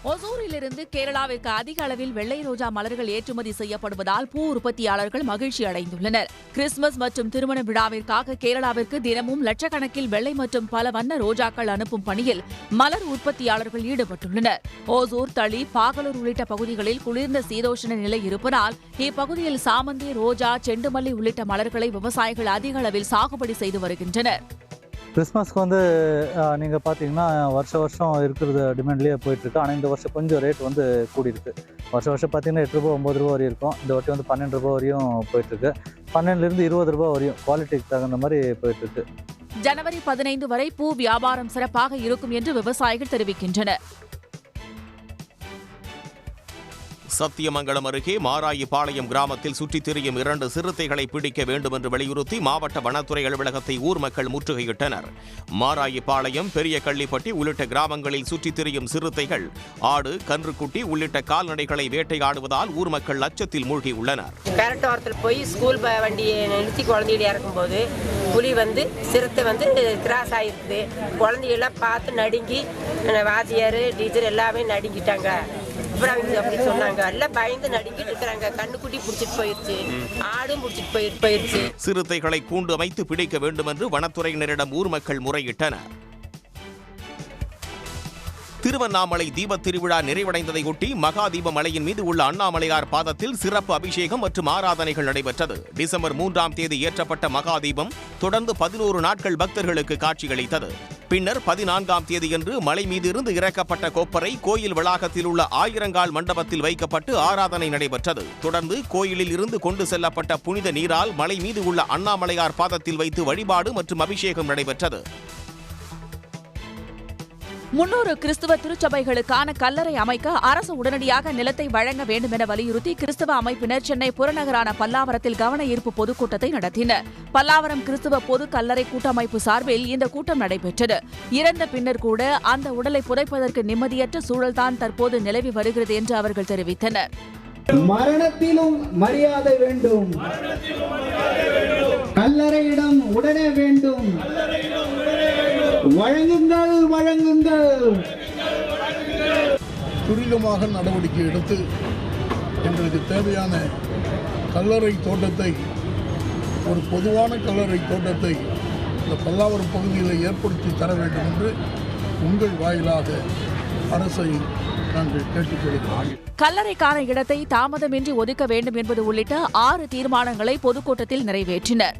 ஒசூரிலிருந்து கேரளாவிற்கு அதிக அளவில் வெள்ளை ரோஜா மலர்கள் ஏற்றுமதி செய்யப்படுவதால் பூ உற்பத்தியாளர்கள் மகிழ்ச்சி அடைந்துள்ளனர். கிறிஸ்துமஸ் மற்றும் திருமண விழாவிற்காக கேரளாவிற்கு தினமும் லட்சக்கணக்கில் வெள்ளை மற்றும் பல வண்ண ரோஜாக்கள் அனுப்பும் பணியில் மலர் உற்பத்தியாளர்கள் ஈடுபட்டுள்ளனர். ஓசூர், தளி, பாகலூர் உள்ளிட்ட பகுதிகளில் குளிர்ந்த சீதோஷண நிலை இருப்பதால் இப்பகுதியில் சாமந்தி, ரோஜா, செண்டுமல்லி உள்ளிட்ட மலர்களை விவசாயிகள் அதிக அளவில் சாகுபடி செய்து வருகின்றனர். கிறிஸ்மஸ்க்கு நீங்கள் பார்த்தீங்கன்னா வருஷம் இருக்கிறது டிமாண்ட்லேயே போயிட்டுருக்கு. ஆனால் இந்த வருஷம் கொஞ்சம் ரேட் கூடியிருக்கு. வருஷம் பார்த்தீங்கன்னா 8 ரூபா 9 ரூபா வரையும் இருக்கும். இந்த வாட்டி 12 ரூபா வரையும் போயிட்டுருக்கு. 12லேருந்து 20 ரூபா வரையும் குவாலிட்டிக்கு தகுந்த மாதிரி போயிட்டுருக்கு. ஜனவரி 15 வரை பூ வியாபாரம் சிறப்பாக இருக்கும் என்று விவசாயிகள் தெரிவிக்கின்றனர். சத்தியமங்கலம் அருகே மாராயிபாளையம் கிராமத்தில் சுற்றித் திரியும் 2 சிறுத்தைகளை பிடிக்க வேண்டும் என்று வலியுறுத்தி மாவட்ட வனத்துறை அலுவலகத்தை ஊர் மக்கள் முற்றுகையிட்டனர். மாராயிபாளையம், பெரிய கள்ளிப்பட்டி உள்ளிட்ட கிராமங்களில் சுற்றித் திரியும் சிறுத்தைகள் ஆடு, கன்றுக்குட்டி உள்ளிட்ட கால்நடைகளை வேட்டையாடுவதால் ஊர் மக்கள் அச்சத்தில் மூழ்கியுள்ளனர். பேரட்டோரத்தில் போய் ஸ்கூல் வண்டியை நிறுத்தி குழந்தைகளை இறக்கும்போது புலி சிறுத்தை கிராஸ் ஆகிருக்குது. குழந்தைகள்லாம் பார்த்து நடுங்கி வாத்தியார், டீச்சர் எல்லாமே நடுங்கிட்டாங்க. அப்படி சொன்னாங்க. எல்லாம் பயந்து நடுங்கிட்டு இருக்கிறாங்க. கண்ணுக்குட்டி பிடிச்சிட்டு போயிருச்சு, ஆடும் பிடிச்சிட்டு போயிருச்சு. சிறுத்தைகளை கூண்டு அமைத்து பிடிக்க வேண்டும் என்று வனத்துறையினரிடம் ஊர் மக்கள் முறையிட்டனர். திருவண்ணாமலை தீபத் திருவிழா நிறைவடைந்ததையொட்டி மகாதீப மலையின் மீது உள்ள அண்ணாமலையார் பாதத்தில் சிறப்பு அபிஷேகம் மற்றும் ஆராதனைகள் நடைபெற்றது. டிசம்பர் 3ஆம் தேதி ஏற்றப்பட்ட மகாதீபம் தொடர்ந்து 11 நாட்கள் பக்தர்களுக்கு காட்சியளித்தது. பின்னர் 14ஆம் தேதியன்று மலை மீது இருந்து இறக்கப்பட்ட கொப்பரை கோயில் வளாகத்தில் உள்ள ஆயிரங்கால் மண்டபத்தில் வைக்கப்பட்டு ஆராதனை நடைபெற்றது. தொடர்ந்து கோயிலில் இருந்து கொண்டு செல்லப்பட்ட புனித நீரால் மலை மீது உள்ள அண்ணாமலையார் பாதத்தில் வைத்து வழிபாடு மற்றும் அபிஷேகம் நடைபெற்றது. 300 கிறிஸ்துவ திருச்சபைகளுக்கான கல்லறை அமைக்க அரசு உடனடியாக நிலத்தை வழங்க வேண்டும் என வலியுறுத்தி கிறிஸ்தவ அமைப்பினர் சென்னை புறநகரான பல்லாவரத்தில் கவன ஈர்ப்பு பொதுக்கூட்டத்தை நடத்தினர். பல்லாவரம் கிறிஸ்துவ பொது கல்லறை கூட்டமைப்பு சார்பில் இந்த கூட்டம் நடைபெற்றது. இறந்த பின்னர் கூட அந்த உடலை புதைப்பதற்கு நிம்மதியற்ற சூழல்தான் தற்போது நிலவி வருகிறது என்று அவர்கள் தெரிவித்தனர். மரணத்திலும் மரியாதை வேண்டும், கல்லறையிடம் உடனே வேண்டும், வழங்குங்கள் வழங்குங்கள். துரிதமாக நடவடிக்கை எடுத்து எங்களுக்கு தேவையான கல்லறை தோட்டத்தை, ஒரு பொதுவான கல்லறை தோட்டத்தை இந்த பல்லாவரம் பகுதியில் ஏற்படுத்தி தர வேண்டும் என்று உங்கள் வாயிலாக அரசை நாங்கள் கேட்டுக்கொள்கிறோம். கல்லறைக்கான இடத்தை தாமதமின்றி ஒதுக்க வேண்டும் என்பது உள்ளிட்ட 6 தீர்மானங்களை பொதுக்கூட்டத்தில் நிறைவேற்றினர்.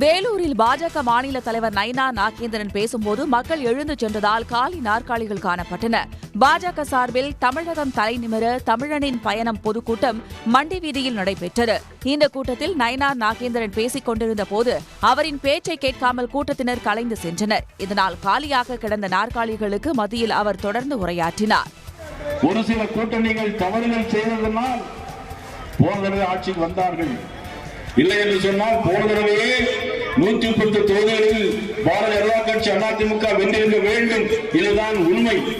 வேலூரில் பாஜக மாநில தலைவர் நயினா நாகேந்திரன் பேசும்போது மக்கள் எழுந்து சென்றதால் காலி நாற்காலிகள் காணப்பட்டன. பாஜக சார்பில் தமிழகம் தலைநிமிர தமிழனின் பயணம் பொதுக்கூட்டம் மண்டி வீதியில் நடைபெற்றது. இந்த கூட்டத்தில் நயினா நாகேந்திரன் பேசிக் கொண்டிருந்த போது அவரின் பேச்சை கேட்காமல் கூட்டத்தினர் கலைந்து சென்றனர். இதனால் காலியாக கிடந்த நாற்காலிகளுக்கு மத்தியில் அவர் தொடர்ந்து உரையாற்றினார். ஒரு சில கூட்டணிகள் தவறுகள் செய்ததனால் போன தடவை ஆட்சிக்கு வந்தார்கள். இல்லை என்று சொன்னால் போன தடவையே 110 தொகுதிகளில் பாரதிய ஜனதா கட்சி அதிமுக வென்றிருக்க வேண்டும். இதுதான் உண்மை.